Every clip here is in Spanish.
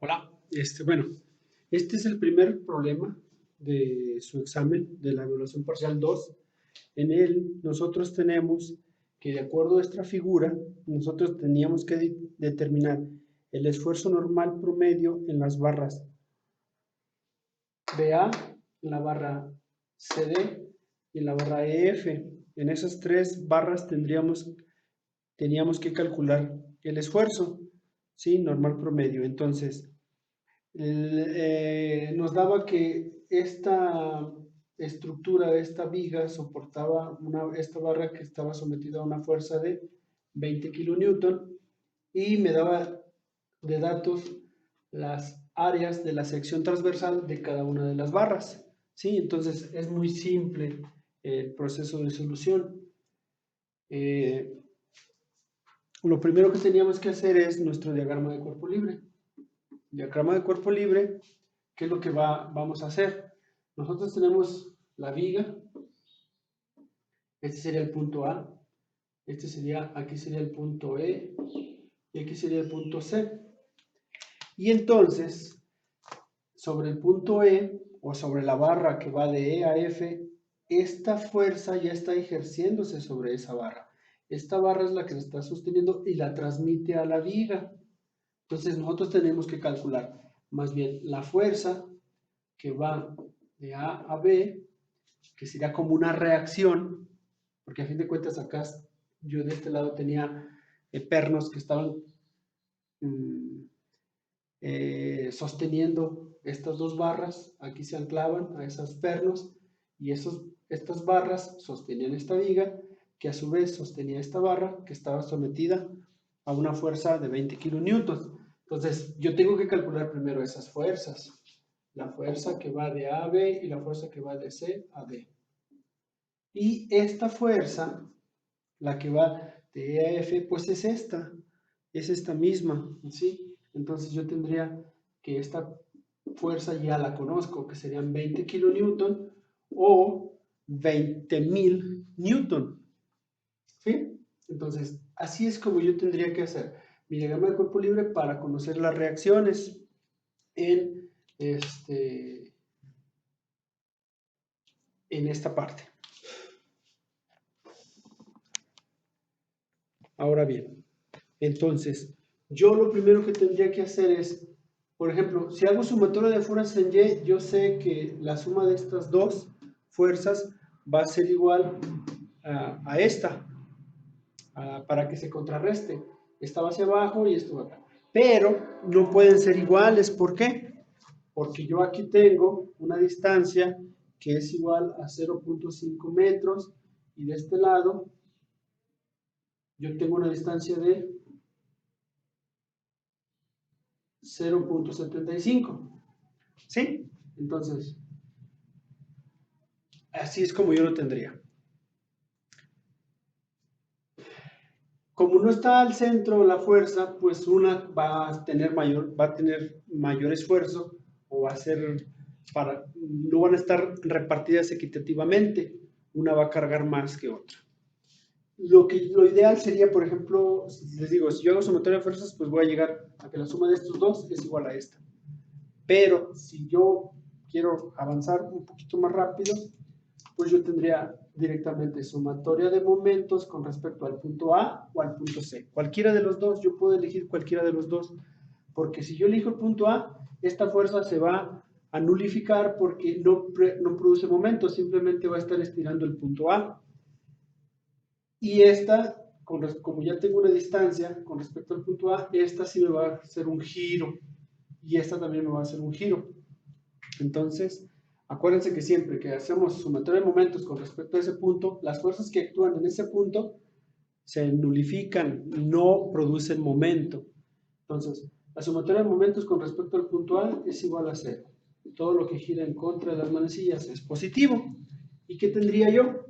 Hola, bueno, este es el primer problema de su examen de la evaluación parcial 2. En él nosotros tenemos que, de acuerdo a esta figura, nosotros teníamos que determinar el esfuerzo normal promedio en las barras BA, en la barra CD y en la barra EF. En esas tres barras teníamos que calcular el esfuerzo, ¿sí? Normal promedio. Entonces, nos daba que esta estructura, esta viga, soportaba esta barra que estaba sometida a una fuerza de 20 kilonewton y me daba de datos las áreas de la sección transversal de cada una de las barras. ¿Sí? Entonces es muy simple el proceso de solución. Lo primero que teníamos que hacer es nuestro diagrama de cuerpo libre. Diagrama de cuerpo libre, ¿qué es lo que vamos a hacer? Nosotros tenemos la viga, este sería el punto A, aquí sería el punto E, y aquí sería el punto C. Y entonces, sobre el punto E, o sobre la barra que va de E a F, esta fuerza ya está ejerciéndose sobre esa barra. Esta barra es la que se está sosteniendo y la transmite a la viga. Entonces nosotros tenemos que calcular más bien la fuerza que va de A a B, que sería como una reacción, porque a fin de cuentas acá yo de este lado tenía pernos que estaban sosteniendo estas dos barras, aquí se anclaban a esos pernos y estas barras sostenían esta viga, que a su vez sostenía esta barra que estaba sometida a una fuerza de 20 kilonewtons. Entonces yo tengo que calcular primero esas fuerzas, la fuerza que va de A a B y la fuerza que va de C a D. Y esta fuerza, la que va de E a F, pues es esta misma, ¿sí? Entonces yo tendría que esta fuerza ya la conozco, que serían 20 kilonewton o 20.000 newton, ¿sí? Entonces, así es como yo tendría que hacer mi diagrama de cuerpo libre para conocer las reacciones en, en esta parte. Ahora bien, entonces, yo lo primero que tendría que hacer es, por ejemplo, si hago sumatoria de fuerzas en Y, yo sé que la suma de estas dos fuerzas va a ser igual a esta, para que se contrarreste. Esta va hacia abajo y esto va acá. Pero no pueden ser iguales, ¿por qué? Porque yo aquí tengo una distancia que es igual a 0.5 metros y de este lado yo tengo una distancia de 0.75. ¿Sí? Entonces, así es como yo lo tendría. Como no está al centro la fuerza, pues una va a tener mayor esfuerzo o va a ser no van a estar repartidas equitativamente. Una va a cargar más que otra. Lo ideal sería, por ejemplo, les digo, si yo hago sumatoria de fuerzas, pues voy a llegar a que la suma de estos dos es igual a esta. Pero si yo quiero avanzar un poquito más rápido, pues yo tendría directamente sumatoria de momentos con respecto al punto A o al punto C. Cualquiera de los dos, yo puedo elegir cualquiera de los dos, porque si yo elijo el punto A, esta fuerza se va a nulificar porque no produce momentos, simplemente va a estar estirando el punto A. Y esta, como ya tengo una distancia con respecto al punto A, esta sí me va a hacer un giro y esta también me va a hacer un giro. Entonces, acuérdense que siempre que hacemos sumatoria de momentos con respecto a ese punto, las fuerzas que actúan en ese punto se nulifican, no producen momento. Entonces, la sumatoria de momentos con respecto al punto A es igual a 0. Todo lo que gira en contra de las manecillas es positivo. ¿Y qué tendría yo?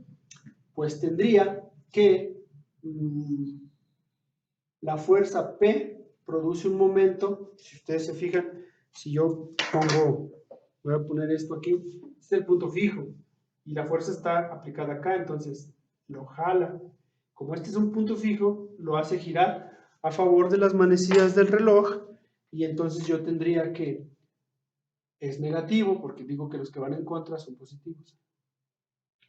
Pues tendría que la fuerza P produce un momento. Si ustedes se fijan, si yo voy a poner esto aquí, este es el punto fijo y la fuerza está aplicada acá, entonces lo jala. Como este es un punto fijo, lo hace girar a favor de las manecillas del reloj Y entonces yo tendría que es negativo, porque digo que los que van en contra son positivos.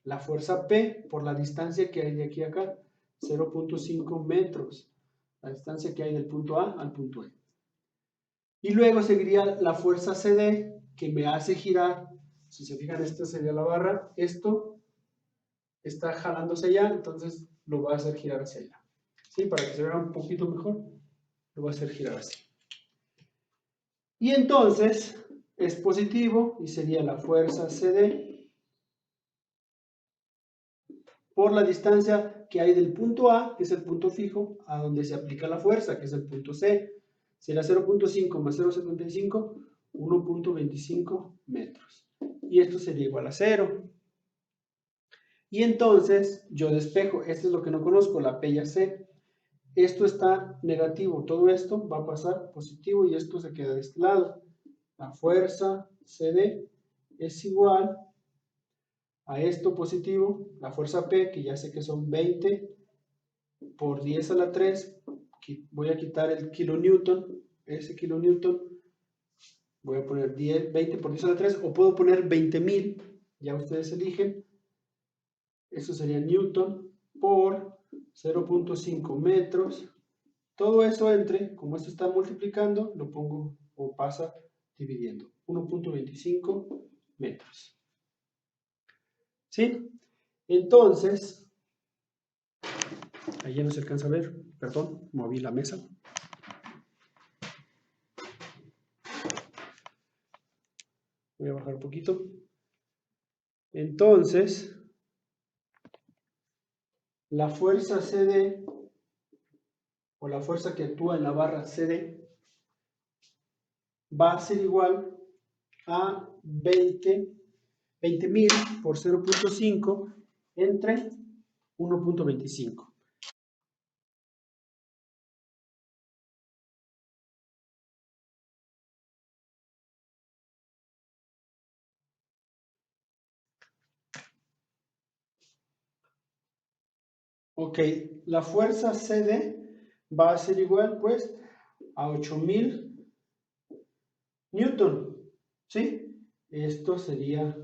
La fuerza P por la distancia que hay de aquí a acá, 0.5 metros, la distancia que hay del punto A al punto E. Y luego seguiría la fuerza CD, que me hace girar. Si se fijan, esta sería la barra, esto está jalándose allá, entonces lo va a hacer girar hacia allá. ¿Sí? Para que se vea un poquito mejor, lo va a hacer girar así. Y entonces es positivo y sería la fuerza CD por la distancia que hay del punto A, que es el punto fijo, a donde se aplica la fuerza, que es el punto C. Será 0.5 más 0.75, 1.25 metros. Y esto sería igual a 0. Y entonces yo despejo, esto es lo que no conozco, la P y la C. Esto está negativo, todo esto va a pasar positivo y esto se queda de este lado. La fuerza CD es igual a esto positivo, la fuerza P, que ya sé que son 20 por 10 a la 3, voy a quitar el kilonewton, ese kilonewton, voy a poner 20 por 10 a la 3, o puedo poner 20.000, ya ustedes eligen, eso sería newton por 0.5 metros, todo eso entre, como esto está multiplicando, lo pongo o pasa dividiendo, 1.25 metros. ¿Sí? Entonces, ahí ya no se alcanza a ver, perdón, moví la mesa. Voy a bajar un poquito. Entonces, la fuerza CD, o la fuerza que actúa en la barra CD, va a ser igual a 20.000 por 0.5 entre 1.25. Ok, la fuerza CD va a ser igual, pues, a 8.000 Newton, ¿sí? Esto sería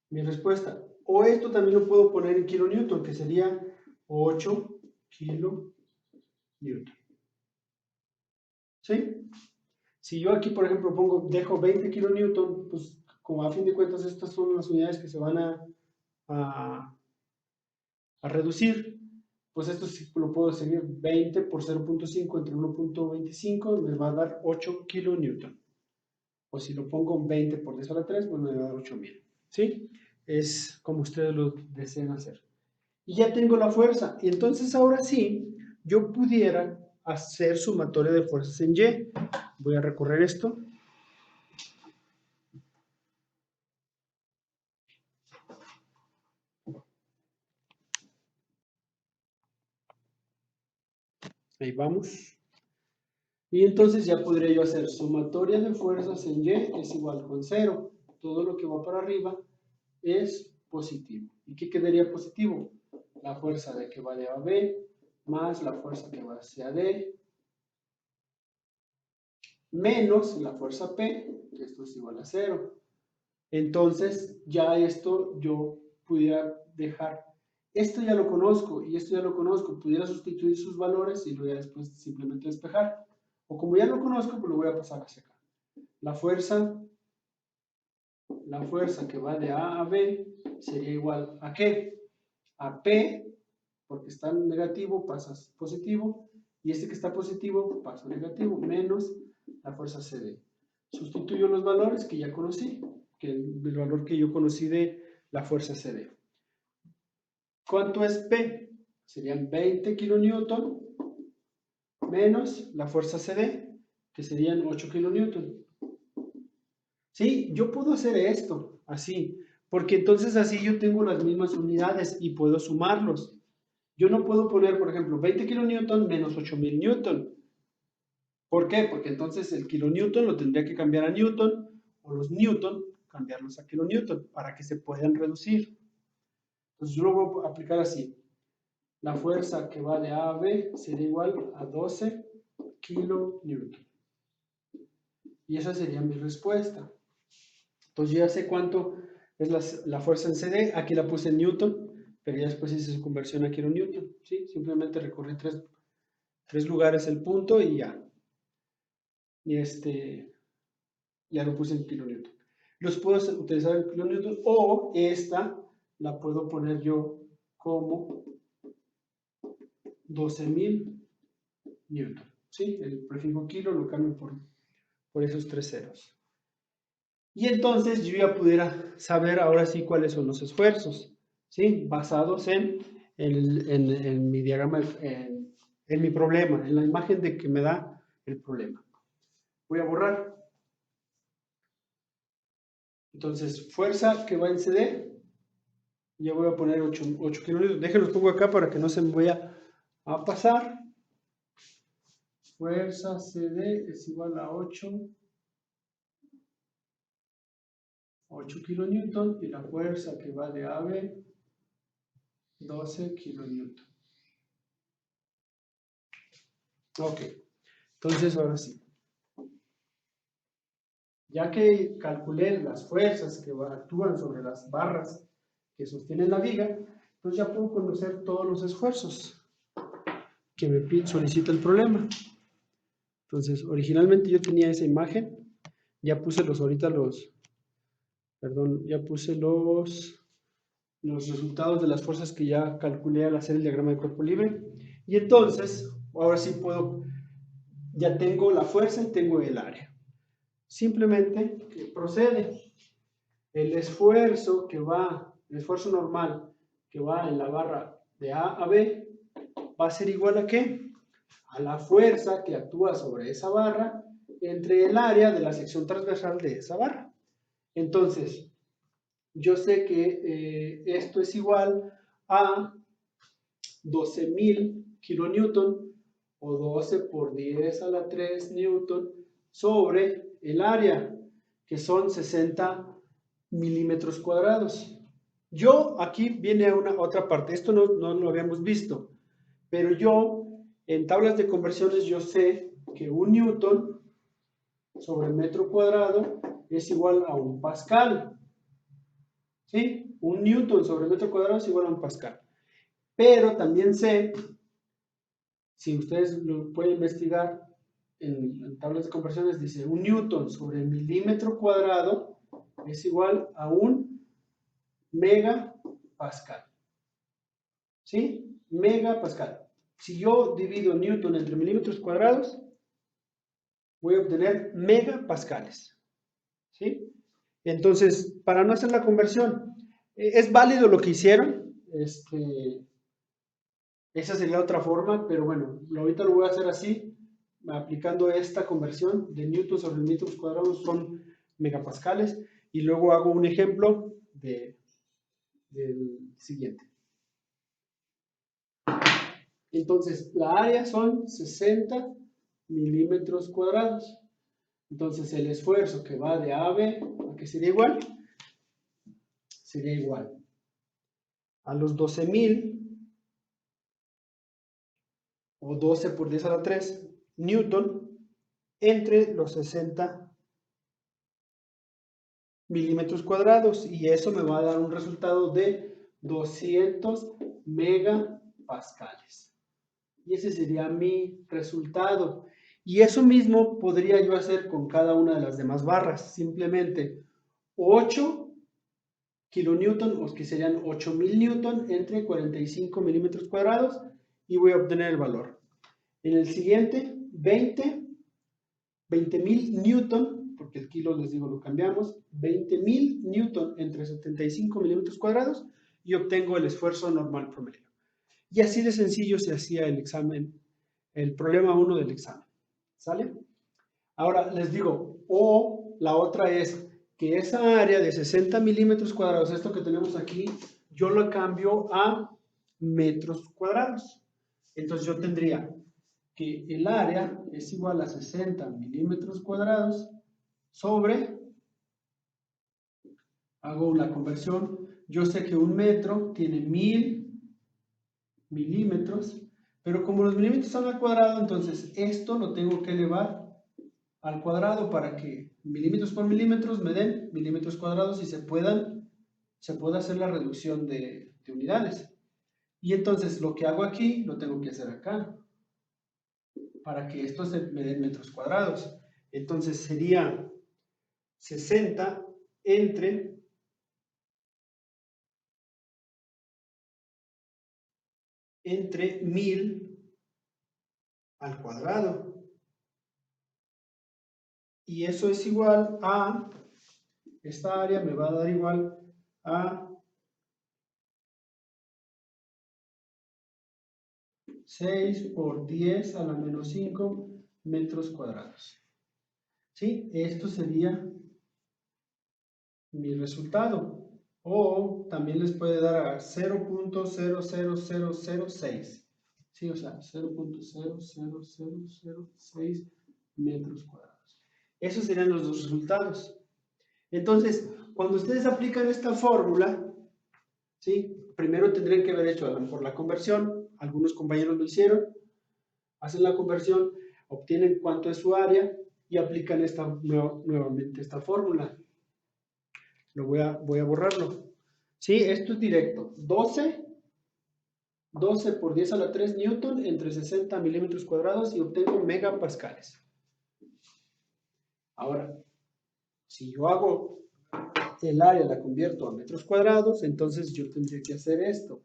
mi respuesta. O esto también lo puedo poner en kilonewton, que sería 8 kilonewton, ¿sí? Si yo aquí, por ejemplo, dejo 20 kilonewton, pues como a fin de cuentas estas son las unidades que se van a reducir, pues esto sí lo puedo seguir 20 por 0.5 entre 1.25, me va a dar 8 kilonewton. O si lo pongo 20 por 10 a la 3, pues me va a dar 8.000. ¿Sí? Es como ustedes lo deseen hacer. Y ya tengo la fuerza. Y entonces ahora sí, yo pudiera hacer sumatoria de fuerzas en Y. Voy a recorrer esto. Ahí vamos. Y entonces ya podría yo hacer sumatoria de fuerzas en Y es igual con 0. Todo lo que va para arriba es positivo. ¿Y qué quedaría positivo? La fuerza de que va de A a B más la fuerza que va hacia D menos la fuerza P, que esto es igual a 0. Entonces ya esto yo pudiera dejar, esto ya lo conozco y esto ya lo conozco, pudiera sustituir sus valores y luego ya después simplemente despejar. O como ya lo conozco, pues lo voy a pasar hacia acá. La fuerza que va de A a B sería igual a ¿qué? A P, porque está negativo, pasas positivo, y este que está positivo pasa negativo, menos la fuerza CD. Sustituyo los valores que ya conocí, que el valor que yo conocí de la fuerza CD. ¿Cuánto es P? Serían 20 kilonewton menos la fuerza CD, que serían 8 kilonewton. ¿Sí? Yo puedo hacer esto, así, porque entonces así yo tengo las mismas unidades y puedo sumarlos. Yo no puedo poner, por ejemplo, 20 kilonewton menos 8.000 newton. ¿Por qué? Porque entonces el kilonewton lo tendría que cambiar a newton, o los newton cambiarlos a kilonewton, para que se puedan reducir. Entonces yo lo voy a aplicar así. La fuerza que va de A a B sería igual a 12 kilonewton. Y esa sería mi respuesta. Entonces yo ya sé cuánto es la fuerza en CD. Aquí la puse en Newton, pero ya después hice su conversión aquí en Newton. ¿Sí? Simplemente recorrí tres lugares el punto y ya. Y ya lo puse en kilonewton. Los puedo utilizar en kilonewton o esta la puedo poner yo como 12.000 newton. ¿Sí? El prefijo kilo lo cambio por esos 3 ceros. Y entonces yo ya pudiera saber ahora sí cuáles son los esfuerzos, ¿sí? Basados en mi diagrama, en mi problema, en la imagen de que me da el problema. Voy a borrar. Entonces, fuerza que va en CD, ya voy a poner 8 kilómetros. Déjenlos pongo acá para que no se me vaya a pasar. Fuerza CD es igual a 8 kilonewton y la fuerza que va de AB 12 kilonewton. Ok, entonces ahora sí. Ya que calculé las fuerzas que actúan sobre las barras que sostienen la viga, entonces ya puedo conocer todos los esfuerzos que me solicita el problema. Entonces, originalmente yo tenía esa imagen, ya puse ya puse los resultados de las fuerzas que ya calculé al hacer el diagrama de cuerpo libre. Y entonces, ahora sí ya tengo la fuerza y tengo el área. Simplemente procede. El esfuerzo normal que va en la barra de A a B va a ser igual a ¿qué? A la fuerza que actúa sobre esa barra entre el área de la sección transversal de esa barra. Entonces, yo sé que esto es igual a 12.000 kilonewton o 12 por 10 a la 3 newton sobre el área, que son 60 milímetros cuadrados. Yo, aquí viene otra parte, esto no lo habíamos visto, pero yo en tablas de conversiones yo sé que un newton sobre metro cuadrado es igual a un pascal. ¿Sí? Un newton sobre metro cuadrado es igual a un pascal. Pero también sé, si ustedes lo pueden investigar en tablas de conversiones, dice un newton sobre milímetro cuadrado es igual a un megapascal. ¿Sí? Megapascal. Si yo divido newton entre milímetros cuadrados, voy a obtener megapascales. ¿Sí? Entonces, para no hacer la conversión, es válido lo que hicieron. Esa sería otra forma, pero bueno, ahorita lo voy a hacer así, aplicando esta conversión de newton sobre metros cuadrados son megapascales, y luego hago un ejemplo del siguiente. Entonces, la área son 60 milímetros cuadrados. Entonces, el esfuerzo que va de A a B, ¿a qué sería igual? Sería igual a los 12.000 o 12 por 10 a la 3 newton entre los 60 milímetros cuadrados, y eso me va a dar un resultado de 200 megapascales. Y ese sería mi resultado. Y eso mismo podría yo hacer con cada una de las demás barras. Simplemente 8 kilonewton, o que serían 8.000 newton entre 45 milímetros cuadrados, y voy a obtener el valor. En el siguiente, 20.000 newton, porque el kilo les digo lo cambiamos, 20.000 newton entre 75 milímetros cuadrados, y obtengo el esfuerzo normal promedio. Y así de sencillo se hacía el examen, el problema 1 del examen. ¿Sale? Ahora les digo, o la otra es que esa área de 60 milímetros cuadrados, esto que tenemos aquí, yo lo cambio a metros cuadrados. Entonces yo tendría que el área es igual a 60 milímetros cuadrados sobre, hago la conversión, yo sé que un metro tiene 1000 milímetros, pero como los milímetros son al cuadrado, entonces esto lo tengo que elevar al cuadrado para que milímetros por milímetros me den milímetros cuadrados y se pueda hacer la reducción de unidades. Y entonces lo que hago aquí, lo tengo que hacer acá, para que esto me den metros cuadrados. Entonces sería 60 entre 1000 al cuadrado. Y eso es igual a, esta área me va a dar igual a 6 por 10 a la menos 5 metros cuadrados. ¿Sí? Esto sería mi resultado. O también les puede dar a 0.00006. ¿Sí? O sea, 0.00006 metros cuadrados. Esos serían los dos resultados. Entonces, cuando ustedes aplican esta fórmula, ¿sí? Primero tendrían que haber hecho a lo mejor la conversión. Algunos compañeros lo hicieron. Hacen la conversión, obtienen cuánto es su área y aplican nuevamente esta fórmula. Voy a borrarlo. ¿Sí? Esto es directo. 12 por 10 a la 3 newton entre 60 milímetros cuadrados y obtengo megapascales. Ahora, si yo hago el área, la convierto a metros cuadrados, entonces yo tendría que hacer esto.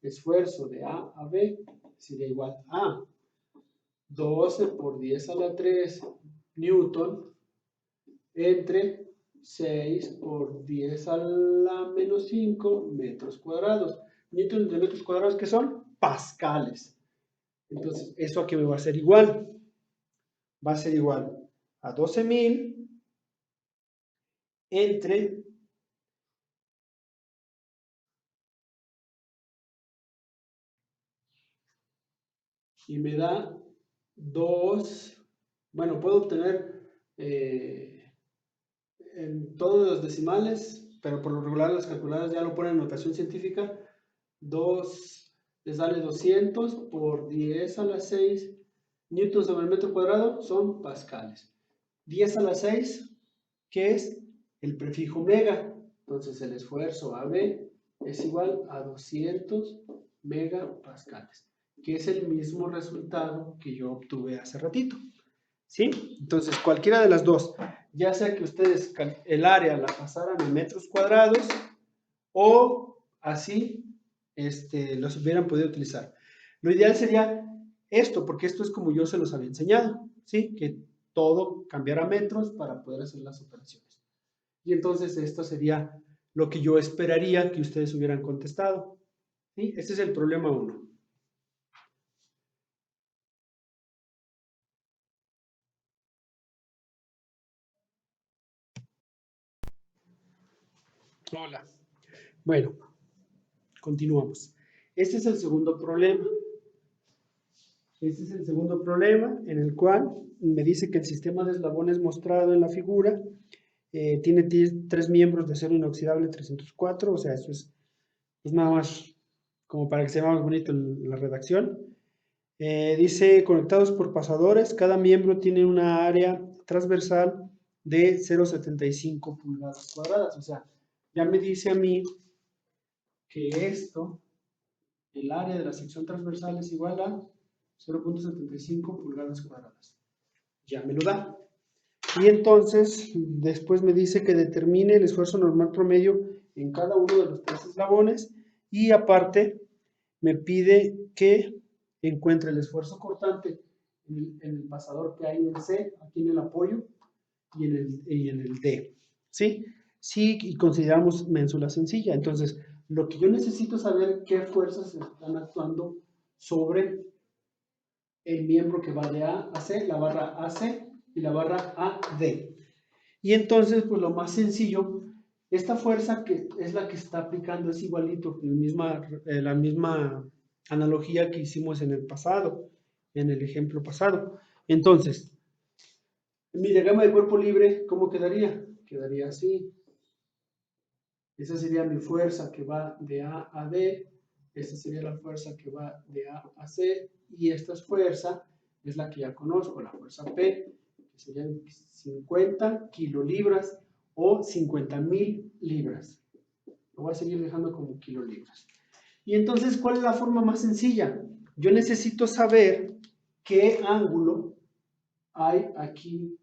Esfuerzo de A a B sería igual a 12 por 10 a la 3 newton entre 6 por 10 a la menos 5 metros cuadrados. Newton entre metros cuadrados, ¿qué son? Pascales. Entonces, ¿eso aquí me va a ser igual? Va a ser igual a 12.000 entre y me da 2, bueno, puedo obtener en todos los decimales, pero por lo regular las calculadoras ya lo ponen en notación científica, 2 les sale 200 por 10 a la 6 newtons sobre el metro cuadrado, son pascales. 10 a la 6, ¿qué es? El prefijo mega. Entonces el esfuerzo AB es igual a 200 megapascales, que es el mismo resultado que yo obtuve hace ratito. ¿Sí? Entonces cualquiera de las dos, ya sea que ustedes el área la pasaran en metros cuadrados o así los hubieran podido utilizar. Lo ideal sería esto, porque esto es como yo se los había enseñado, ¿sí? Que todo cambiara a metros para poder hacer las operaciones. Y entonces esto sería lo que yo esperaría que ustedes hubieran contestado. ¿Sí? Este es el problema 1. Hola. Bueno, continuamos. Este es el segundo problema. Este es el segundo problema en el cual me dice que el sistema de eslabones mostrado en la figura tiene 3 miembros de acero inoxidable 304, o sea, eso es nada más como para que se vea más bonito la redacción. Dice conectados por pasadores, cada miembro tiene una área transversal de 0,75 pulgadas cuadradas, o sea, ya me dice a mí que esto, el área de la sección transversal es igual a 0,75 pulgadas cuadradas. Ya me lo da. Y entonces, después me dice que determine el esfuerzo normal promedio en cada uno de los 3 eslabones y aparte me pide que encuentre el esfuerzo cortante en el pasador que hay en el C, aquí en el apoyo y en el D. ¿Sí? Sí, y consideramos ménsula sencilla. Entonces, lo que yo necesito es saber qué fuerzas están actuando sobre el miembro que va de A a C, la barra AC y la barra AD. Y entonces, pues lo más sencillo, esta fuerza que es la que está aplicando es igualito, la misma analogía que hicimos en el pasado, en el ejemplo pasado. Entonces, mi diagrama de cuerpo libre, ¿cómo quedaría? Quedaría así. Esa sería mi fuerza que va de A a D, esta sería la fuerza que va de A a C, y esta fuerza es la que ya conozco, la fuerza P, que serían 50 kilolibras o 50,000 libras. Lo voy a seguir dejando como kilolibras. Y entonces, ¿cuál es la forma más sencilla? Yo necesito saber qué ángulo hay aquí,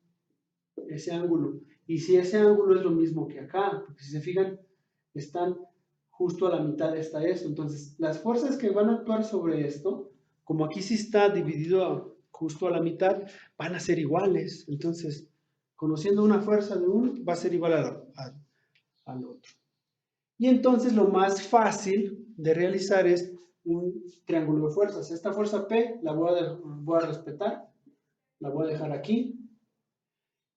ese ángulo. Y si ese ángulo es lo mismo que acá, porque si se fijan, están justo a la mitad está esto. Entonces, las fuerzas que van a actuar sobre esto, como aquí sí está dividido justo a la mitad, van a ser iguales. Entonces, conociendo una fuerza de uno, va a ser igual al otro. Y entonces lo más fácil de realizar es un triángulo de fuerzas. Esta fuerza P la voy a respetar, la voy a dejar aquí.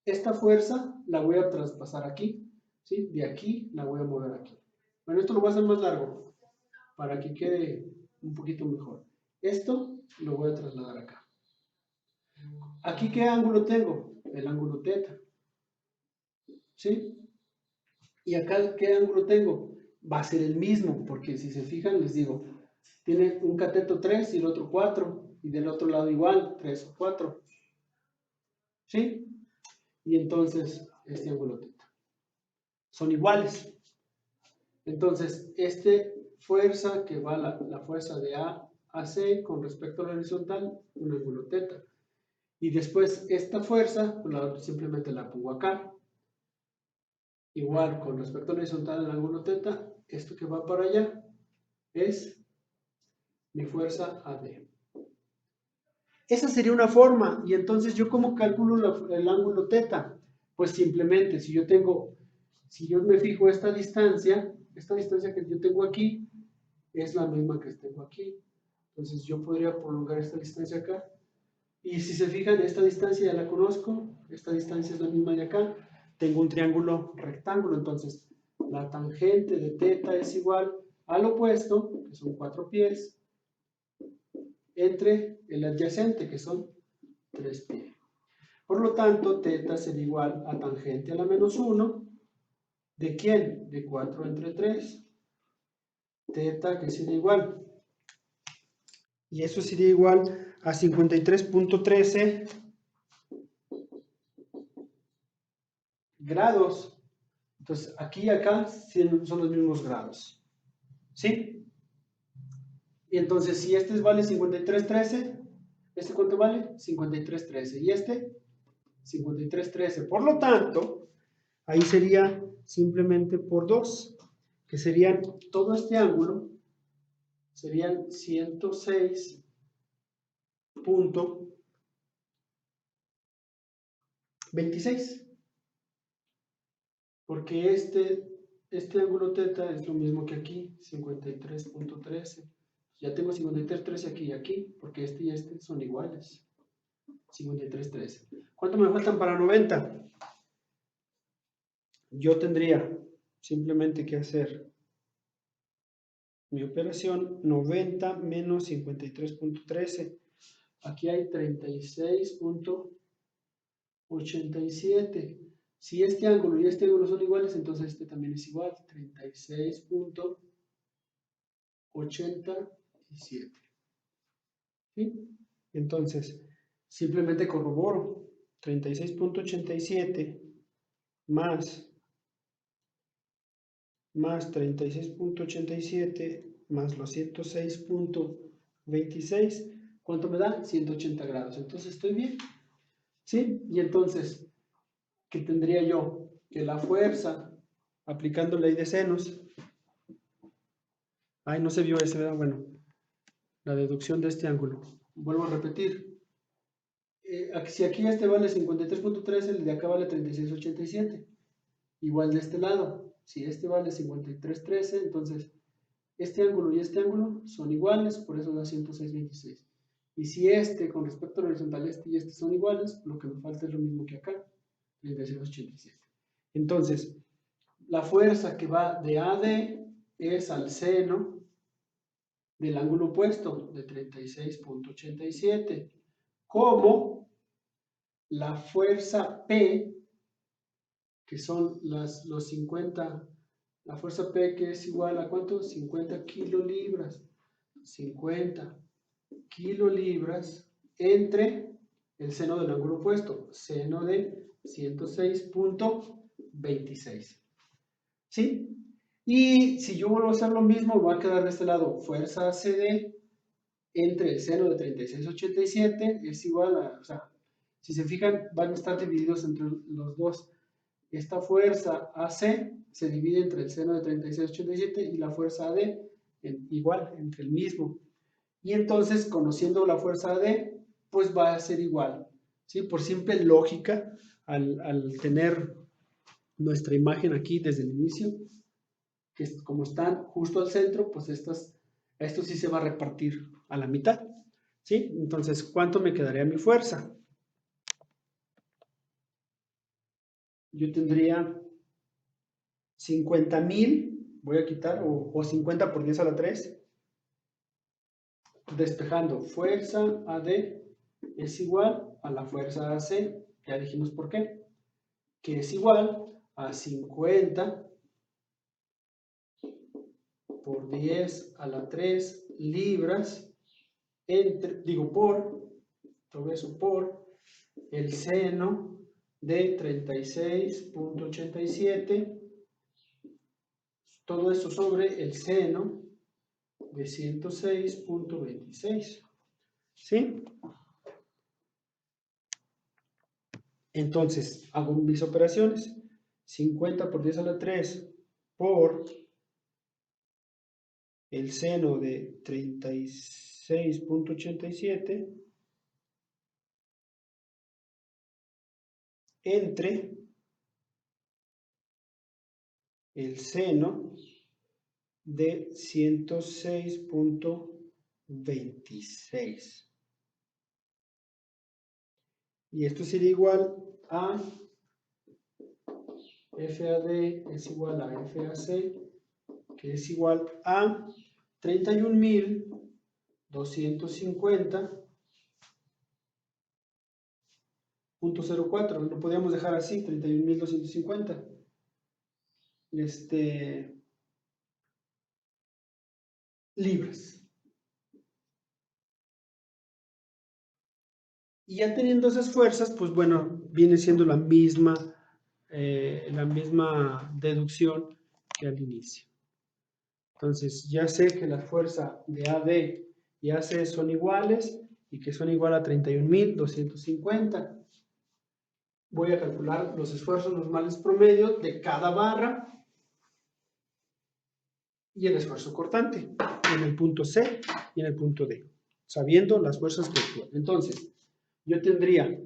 Esta fuerza la voy a traspasar aquí, ¿sí? De aquí la voy a mover aquí. Bueno, esto lo voy a hacer más largo para que quede un poquito mejor. Esto lo voy a trasladar acá. ¿Aquí qué ángulo tengo? El ángulo teta, ¿sí? ¿Y acá qué ángulo tengo? Va a ser el mismo, porque si se fijan, les digo, tiene un cateto 3 y el otro 4, y del otro lado igual, 3 o 4, ¿sí? Y entonces, este ángulo teta. Son iguales. Entonces, fuerza que va la fuerza de A a C con respecto a la horizontal, un ángulo teta. Y después esta fuerza, pues simplemente la pongo acá. Igual con respecto a la horizontal, el ángulo teta, esto que va para allá es mi fuerza AD. Esa sería una forma. Y entonces, ¿yo cómo calculo el ángulo teta? Pues simplemente, si yo me fijo esta distancia que yo tengo aquí, es la misma que tengo aquí. Entonces yo podría prolongar esta distancia acá. Y si se fijan, esta distancia ya la conozco, esta distancia es la misma de acá. Tengo un triángulo rectángulo, entonces la tangente de teta es igual al opuesto, que son 4 pies, entre el adyacente, que son 3 pies. Por lo tanto, teta sería igual a tangente a la menos 1. ¿De quién? De 4 entre 3. Teta, que sería igual. Y eso sería igual a 53.13 grados. Entonces, aquí y acá son los mismos grados. ¿Sí? Y entonces, si este vale 53.13, ¿este cuánto vale? 53.13. Y este, 53.13. Por lo tanto, ahí sería simplemente por 2, que serían todo este ángulo, serían 106.26. Porque este ángulo teta es lo mismo que aquí, 53.13. Ya tengo 53.13 aquí y aquí, porque este y este son iguales. 53.13. ¿Cuánto me faltan para 90? Yo tendría simplemente que hacer mi operación 90 menos 53.13. Aquí hay 36.87. Si este ángulo y este ángulo son iguales, entonces este también es igual, 36.87. ¿Sí? Entonces, simplemente corroboro 36.87 más 36.87 más los 106.26, ¿cuánto me da? 180 grados. Entonces, ¿estoy bien? ¿Sí? Y entonces, ¿qué tendría yo? Que la fuerza, aplicando ley de senos, ay, no se vio ese, ¿verdad? Bueno, la deducción de este ángulo. Vuelvo a repetir. Si aquí este vale 53.13, el de acá vale 36.87. Igual de este lado. Si este vale 53.13, entonces este ángulo y este ángulo son iguales, por eso da 106.26. Y si este, con respecto al horizontal, este y este son iguales, lo que me falta es lo mismo que acá, 36.87. Entonces, la fuerza que va de AD es al seno del ángulo opuesto, de 36.87, como la fuerza P, que son los 50, la fuerza P que es igual a ¿cuánto? 50 kilolibras. 50 kilolibras entre el seno del ángulo opuesto, seno de 106.26. ¿Sí? Y si yo vuelvo a hacer lo mismo, me va a quedar de este lado fuerza CD entre el seno de 3687 es igual a, o sea, si se fijan, van a estar divididos entre los dos. Esta fuerza AC se divide entre el seno de 3687 y la fuerza AD, igual, entre el mismo. Y entonces, conociendo la fuerza AD, pues va a ser igual. ¿Sí? Por simple lógica, al tener nuestra imagen aquí desde el inicio, que como están justo al centro, pues esto sí se va a repartir a la mitad. ¿Sí? Entonces, ¿cuánto me quedaría mi fuerza? Yo tendría 50,000, voy a quitar, o 50 por 10 a la 3, despejando, fuerza AD es igual a la fuerza AC, ya dijimos por qué, que es igual a 50 por 10 a la 3 libras, todo eso por el seno de 36.87, todo eso sobre el seno de 106.26. ¿Sí? Entonces, hago mis operaciones. 50 por 10 a la 3 por el seno de 36.87 entre el seno de 106.26. Y esto sería igual a FAD es igual a FAC, que es igual a 31.250.04. Lo podríamos dejar así, 31.250. Libras. Y ya teniendo esas fuerzas, pues bueno, viene siendo la misma deducción que al inicio. Entonces, ya sé que la fuerza de AD y AC son iguales y que son igual a 31.250. Voy a calcular los esfuerzos normales promedio de cada barra y el esfuerzo cortante en el punto C y en el punto D, sabiendo las fuerzas que actúan. Entonces, yo tendría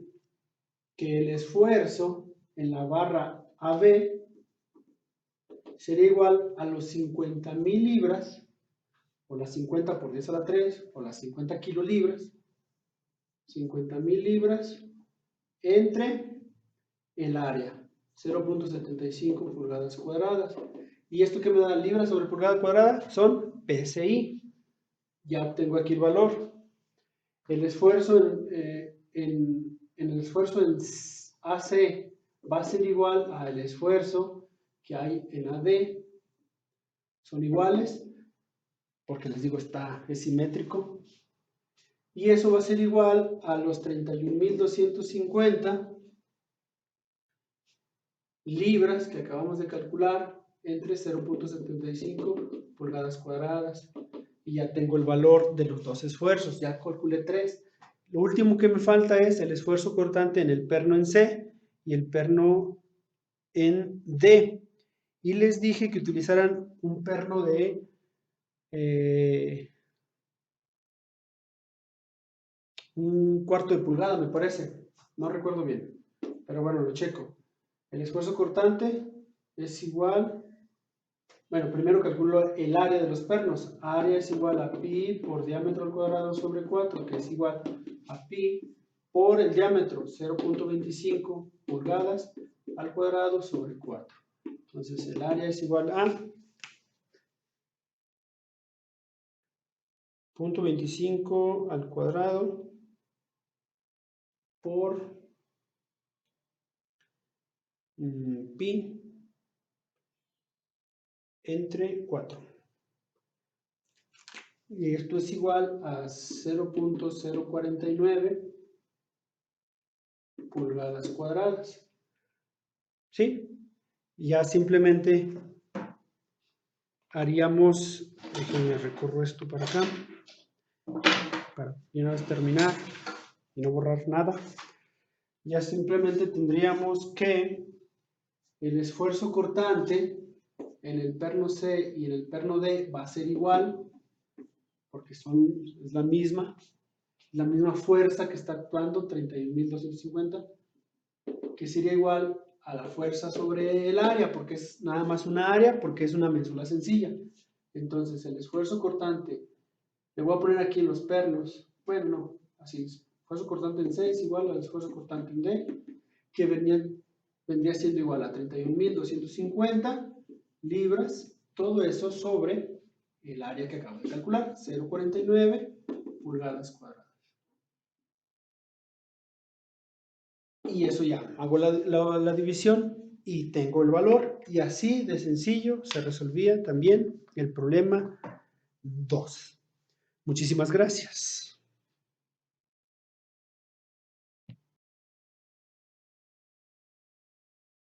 que el esfuerzo en la barra AB sería igual a los 50,000 libras, o las 50 por 10 a la 3, o las 50 kilolibras, 50,000 libras entre el área, 0.75 pulgadas cuadradas. ¿Y esto que me da libras sobre pulgada cuadrada? Son PSI. Ya obtengo aquí el valor. El esfuerzo el esfuerzo en AC va a ser igual al esfuerzo que hay en AD. Son iguales, porque les digo, es simétrico. Y eso va a ser igual a los 31.250 libras que acabamos de calcular entre 0.75 pulgadas cuadradas. Y ya tengo el valor de los dos esfuerzos, ya calculé 3. Lo último que me falta es el esfuerzo cortante en el perno en C y el perno en D. Y les dije que utilizaran un perno de un cuarto de pulgada, me parece. No recuerdo bien, pero bueno, lo checo. El esfuerzo cortante es igual. Bueno, primero calculo el área de los pernos. Área es igual a pi por diámetro al cuadrado sobre 4, que es igual a pi por el diámetro, 0.25 pulgadas al cuadrado sobre 4. Entonces, el área es igual a 0.25 al cuadrado por pi entre 4. Y esto es igual a 0.049 pulgadas cuadradas. ¿Sí? Ya simplemente haríamos, déjenme recorro esto para acá, para una vez terminar y no borrar nada. Ya simplemente tendríamos que el esfuerzo cortante en el perno C y en el perno D va a ser igual, porque es la misma fuerza que está actuando, 31.250, que sería igual a la fuerza sobre el área, porque es nada más una área, porque es una médula sencilla. Entonces, el esfuerzo cortante, le voy a poner aquí en los pernos, bueno, no, así es, esfuerzo cortante en C es igual al esfuerzo cortante en D, que vendría siendo igual a 31.250 libras, todo eso sobre el área que acabo de calcular, 0,49 pulgadas cuadradas. Y eso ya, hago la división y tengo el valor, y así de sencillo se resolvía también el problema 2. Muchísimas gracias.